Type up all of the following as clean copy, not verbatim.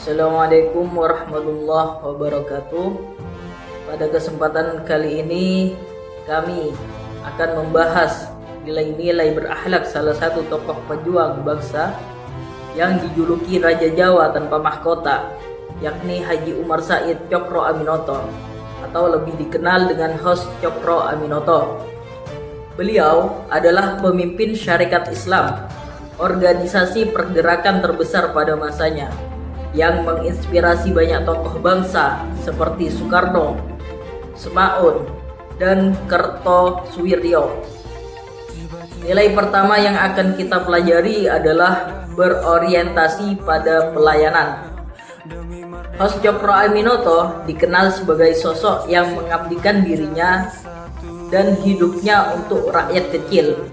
Assalamualaikum warahmatullahi wabarakatuh. Pada kesempatan kali ini kami akan membahas nilai-nilai berakhlak salah satu tokoh pejuang bangsa yang dijuluki Raja Jawa tanpa mahkota, yakni Haji Umar Said Tjokro Aminoto atau lebih dikenal dengan Hos Tjokro Aminoto. Beliau adalah pemimpin Syarikat Islam, organisasi pergerakan terbesar pada masanya, yang menginspirasi banyak tokoh bangsa seperti Soekarno, Semaun, dan Kertosoewirjo. Nilai pertama yang akan kita pelajari adalah berorientasi pada pelayanan. Hos Tjokro Aminoto dikenal sebagai sosok yang mengabdikan dirinya dan hidupnya untuk rakyat kecil.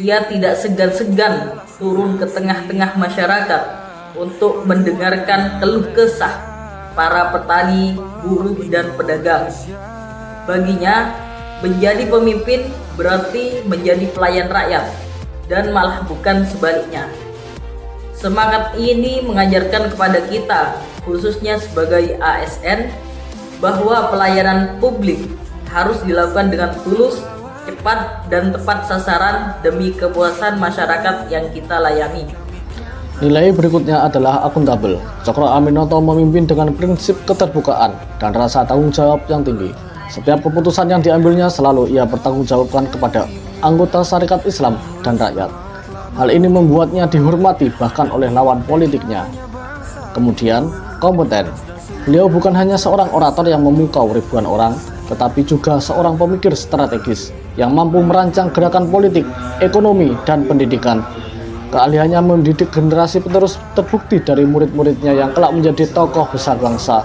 Ia tidak segan-segan turun ke tengah-tengah masyarakat untuk mendengarkan keluh kesah para petani, buruh, dan pedagang. Baginya, menjadi pemimpin berarti menjadi pelayan rakyat, dan malah bukan sebaliknya. Semangat ini mengajarkan kepada kita, khususnya sebagai ASN, bahwa pelayanan publik harus dilakukan dengan tulus, cepat, dan tepat sasaran demi kepuasan masyarakat yang kita layani. Nilai berikutnya adalah akuntabel. Tjokro Aminoto memimpin dengan prinsip keterbukaan dan rasa tanggung jawab yang tinggi. Setiap keputusan yang diambilnya selalu ia bertanggungjawabkan kepada anggota Syarikat Islam dan rakyat. Hal ini membuatnya dihormati bahkan oleh lawan politiknya. Kemudian, kompeten. Beliau bukan hanya seorang orator yang memukau ribuan orang, tetapi juga seorang pemikir strategis yang mampu merancang gerakan politik, ekonomi, dan pendidikan. Keahliannya mendidik generasi penerus terbukti dari murid-muridnya yang kelak menjadi tokoh besar bangsa.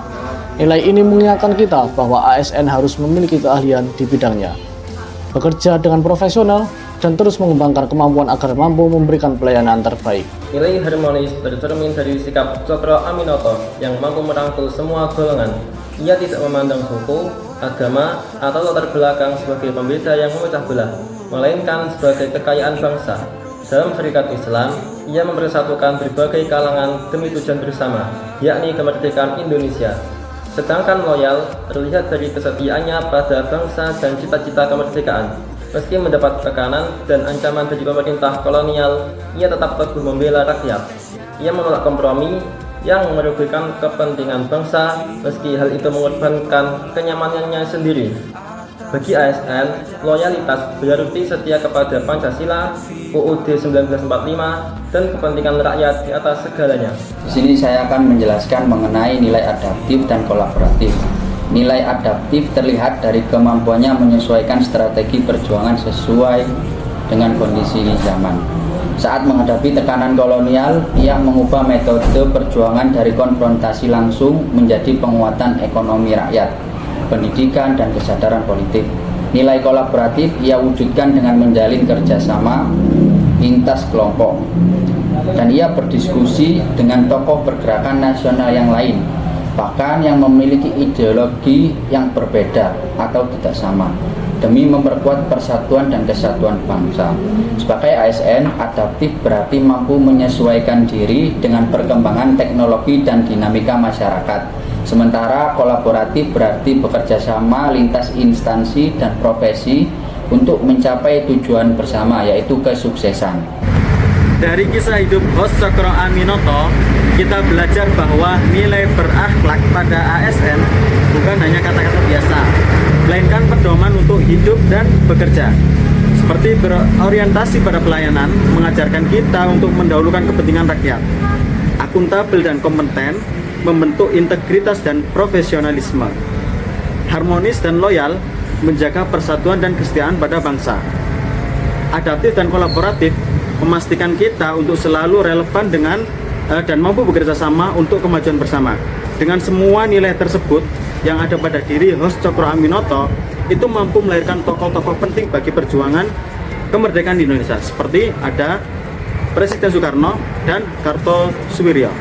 Nilai ini mengingatkan kita bahwa ASN harus memiliki keahlian di bidangnya, bekerja dengan profesional, dan terus mengembangkan kemampuan agar mampu memberikan pelayanan terbaik. Nilai harmonis tercermin dari sikap Tjokro Aminoto yang mampu merangkul semua golongan. Ia tidak memandang suku, agama, atau latar belakang sebagai pembeda yang memecah belah, melainkan sebagai kekayaan bangsa. Dalam Syarikat Islam, ia mempersatukan berbagai kalangan demi tujuan bersama, yakni kemerdekaan Indonesia. Sedangkan loyal terlihat dari kesetiaannya pada bangsa dan cita-cita kemerdekaan. Meski mendapat tekanan dan ancaman dari pemerintah kolonial, ia tetap teguh membela rakyat. Ia menolak kompromi yang merugikan kepentingan bangsa, meski hal itu mengorbankan kenyamanannya sendiri. Bagi ASN, loyalitas berarti setia kepada Pancasila, UUD 1945, dan kepentingan rakyat di atas segalanya. Di sini saya akan menjelaskan mengenai nilai adaptif dan kolaboratif. Nilai adaptif terlihat dari kemampuannya menyesuaikan strategi perjuangan sesuai dengan kondisi zaman. Saat menghadapi tekanan kolonial, ia mengubah metode perjuangan dari konfrontasi langsung menjadi penguatan ekonomi rakyat, pendidikan, dan kesadaran politik. Nilai kolaboratif ia wujudkan dengan menjalin kerjasama lintas kelompok, dan ia berdiskusi dengan tokoh pergerakan nasional yang lain, bahkan yang memiliki ideologi yang berbeda atau tidak sama, demi memperkuat persatuan dan kesatuan bangsa. Sebagai ASN, adaptif berarti mampu menyesuaikan diri dengan perkembangan teknologi dan dinamika masyarakat. Sementara kolaboratif berarti bekerja sama lintas instansi dan profesi untuk mencapai tujuan bersama, yaitu kesuksesan. Dari kisah hidup Hos Tjokro Aminoto, kita belajar bahwa nilai berakhlak pada ASN bukan hanya kata-kata biasa, melainkan pedoman untuk hidup dan bekerja. Seperti berorientasi pada pelayanan, mengajarkan kita untuk mendahulukan kepentingan rakyat. Akuntabel dan kompeten membentuk integritas dan profesionalisme. Harmonis dan loyal menjaga persatuan dan kesetiaan pada bangsa. Adaptif dan kolaboratif memastikan kita untuk selalu relevan dengan dan mampu bekerja sama untuk kemajuan bersama. Dengan semua nilai tersebut yang ada pada diri Hos Tjokro Aminoto, itu mampu melahirkan tokoh-tokoh penting bagi perjuangan kemerdekaan di Indonesia, seperti ada Presiden Soekarno dan Kertosoewirjo.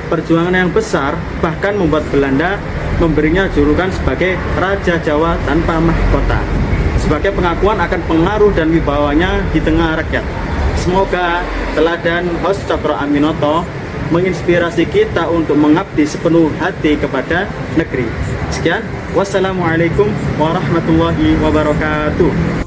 Perjuangan yang besar bahkan membuat Belanda memberinya julukan sebagai Raja Jawa tanpa mahkota, sebagai pengakuan akan pengaruh dan wibawanya di tengah rakyat. Semoga teladan Hos Tjokro Aminoto menginspirasi kita untuk mengabdi sepenuh hati kepada negeri. Sekian, wassalamualaikum warahmatullahi wabarakatuh.